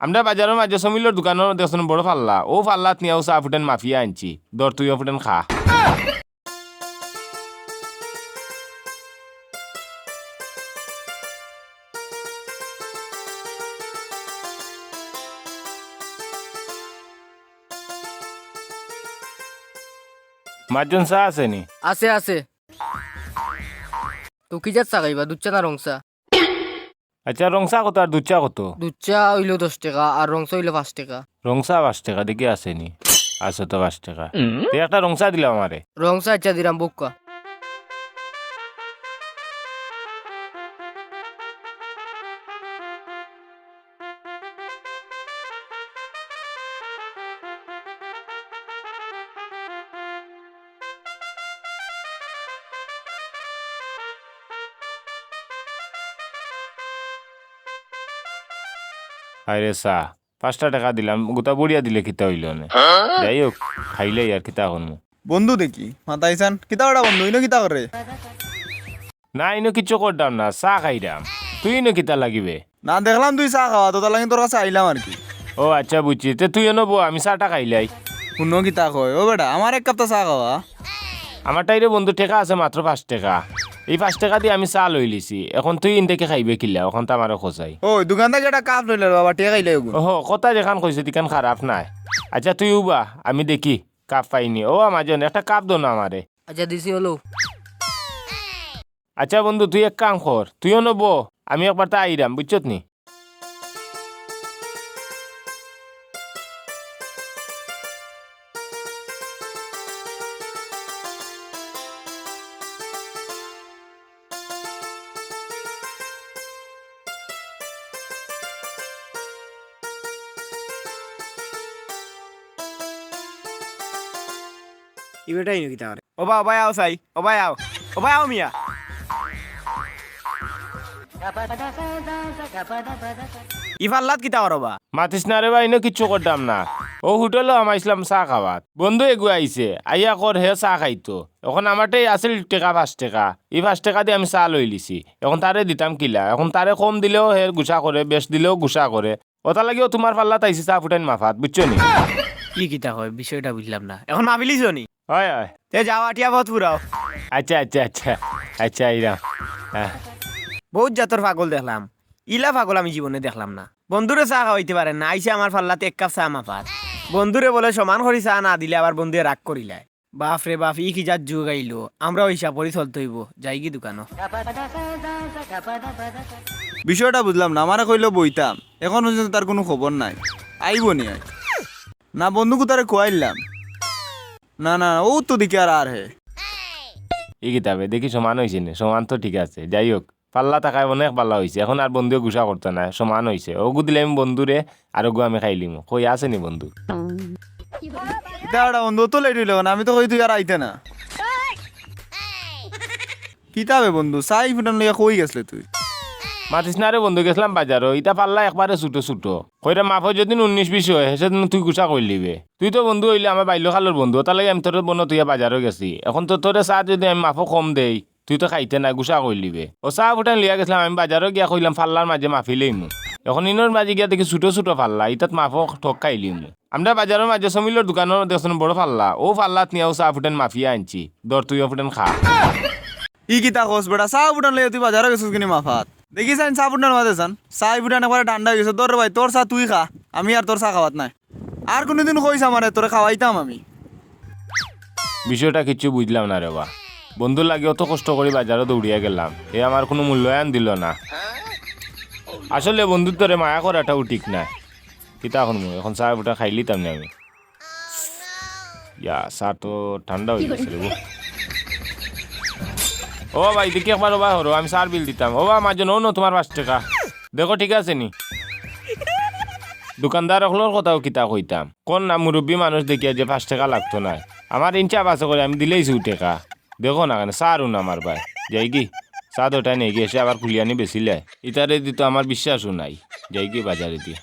আমরা বাজারের মাঝে সমিলোর দোকানের দেখছেন বড় পাল্লা ও পাল্লাত নিয়েও চা ফুটেন মাফিয়া আনছি দর তুইও ফুটেন খা মাজন চা আছে নি আছে আছে তো কি যাত চা খাইবা দুধ চা না রং চা? আচ্ছা রং চা কত আর দুধ চা কত দুধ চা হইলো 10 টাকা আর রং চা হইলো 5 টাকা। রং চা 5 টাকা দেখি আছে নি আছে তো 5 টাকা তুই একটা রং চা দিলাম আমারে রং চা আচ্ছা দিলাম বুক্কা। আরে চা 5 টাকা দিলাম গোটা বড়িয়া দিলে কিতা হইল না যাই হোক খাইলে আর কিতা করবো বন্ধু দেখি মাতাইছান কিতা ওটা বন্ধু ইনো কিতা করে? না ইনো কিচ্ছু করতাম না চা খাইরাম তুই ইনো কিতা লাগিবে না দেখলাম তুই চা খাওয়া তো তার লাগে তোর কাছে আইলাম আর কি। ও আচ্ছা বুঝছি তে তুই এনো বো আমি চাটা খাইলাই শুনো কিতা কয় ও বেটা আমার এক কাপ তো চা খাওয়া। আমার টাইরে বন্ধু টাকা আছে মাত্র 5 টাকা এই 5 টাকা দিয়ে আমি চা লই লিছি এখন তুই ইনটাকে খাইবে কিলা এখন তো আমারও খোঁজাই ওই দোকান থেকে একটা কাপ লইলে বাবা টিয়া খাইলে ওগুন। ওহো কথা যেখান কইছে তিকান খারাপ নাই আচ্ছা তুই উবা আমি দেখি কাপ পাইনি ও আমার জন্য একটা কাপ দো না আমারে আচ্ছা দিছি হলো। আচ্ছা বন্ধু তুই এক কাম কর তুইও নবো আমি একবার তা আইরাম বুঝছত নি ইবেটাই নাকি তাহলে ও বা ভাই আও সাই ও ভাই আও মিয়া ইফাল্লাত কিতা করবা মাতিস না রে ভাই ইনো কিচ্ছু করতাম না ও হোটেলও আমার ইসলাম চা খাওয়াত বন্ধু এগু আইছে আইয়া কর হে চা খাইতো এখন আমারটাই আসিল টাকা 5 টাকা এই 5 টাকা দিয়ে আমি চা লই লিছি এখন তারে দিতাম কিলা এখন তারে কম দিলেও হে গুছা করে বেশ দিলেও গুছা করে ওটা লাগিও তোমার পাল্লাত আইসি চা ফুটাইন মাফাত বুঝছো নি কি কিতা হয় বিষয়টা বুঝলাম না এখন মাবিলিছ নি হয় হয় তে যাওয়া টিয়া বহুত পুরাও আচ্ছা আচ্ছা আচ্ছা আচ্ছা ইরাম হ্যাঁ বহুত জাতর পাগল দেখলাম ইলা পাগল আমি জীবনে দেখলাম না বন্ধুরে চা খাওয়াইতে পারেন না আইসে আমার পাল্লাতে এক কাপ চা মাফাত বন্ধুরে বলে সমান করি চা না দিলে আবার বন্ধুয়ে রাগ করিলায় বাপ রে বাপ ই কি যাত যুগ আইলো আমরাও হিসাব করি চলতে হইব যাই কি দোকানো বিষয়টা বুঝলাম না আমারে কইলো বইতাম এখন পর্যন্ত তার কোনো খবর নাই আইব নি আই না বন্ধু কোথারে খোয়াইলাম না না ও তো দিকে আর হে এই কিতাবে দেখি সমান হয়েছে না সমান তো ঠিক আছে যাই হোক পাল্লা টাকায় অনেক পাল্লা হয়েছে এখন আর বন্ধুও গুছা করতে না সমান হয়েছে ওগু দিলে আমি বন্ধুরে আর ওগু আমি খাইলিম কই আছে নি বন্ধু কিতা ওটা বন্ধু তো লেট হইল না আমি তো কই তুই আর আইতে না কিতাবে বন্ধু চাই ফুটান লইয়া কই গেছলে তুই? মাতিস না রে বন্ধু গেছিলাম বাজারও ইটা পাল্লা একবারে ছুটো ছুটো কইরা মাফ যেদিন 19-20 হয় সেদিন তুই গুছা করলিবে তুই তো বন্ধু হইলে আমার বাইলো খালোর বন্ধু তার লাগে আমি তোর বন্ধু তুই বাজারও গেছি এখন তো তোরে চা যদি আমি মাফও কম দেই তুই তো খাইতে না গুছা করলিবে ও চা ফুটান লিয়া গেছিলাম আমি বাজারও গিয়া কইলাম পাল্লার মাঝে মাফিলেইম এখন ইনোর মাঝে গিয়া দেখি ছোটো ছোটো পাল্লা ইটাত মাফও ঠক খাইলিম আমরা বাজারের মাঝে সমিলোর দোকানের দেখছেন বড় পাল্লা ও পাল্লাত নিয়েও চা ফুটেন মাফিয়া আনছি দর তুইও ফুটেন খা ই কিতা খোঁজ বেটা চা ফুটান লইয়া তুই বাজারে গেছিস কিনি মাফাত দেখিস চা ফুটান মাঝে চান চা ফুটান একবারে ঠান্ডা হয়ে গেছে তোর ভাই তোর চা তুই খা আমি আর তোর চা খাওয়াত নাই আর কোনোদিন কইস আমারে তোরে খাওয়াইতাম আমি। বিষয়টা কিচ্ছু বুঝলাম না রে বা বন্ধু লাগে অত কষ্ট করে বাজারে দৌড়িয়া গেলাম এ আমার কোনো মূল্যায়ন দিল না আসলে বন্ধুত্বরে মায়া করাটাও ঠিক নাই কিতা এখন চা ফুটা খাইলি তামনি আমি ইয়া চা তো ঠান্ডা হয়ে গেছে রে ও ভাই দেখি একবার ও ভাই হরো আমি চার বিল দিতাম ও আমার জন্য নো তোমার 5 টাকা দেখো ঠিক আছে নি দোকানদার হলোর কথাও কিতা কইতাম কোন না মুরব্বী মানুষ দেখিয়া যে 5 টাকা লাগতো না আমার ইনচা বাসে করে আমি দিলেই 2 টাকা দেখো না কেন সারু না আমার ভাই যাই কি চা দুটাই নিয়ে গিয়ে এসে আবার কুলিয়ানি বেচিলে ইতারে দিত আমার বিশ্বাসও নাই যাই কি বাজারে দিয়ে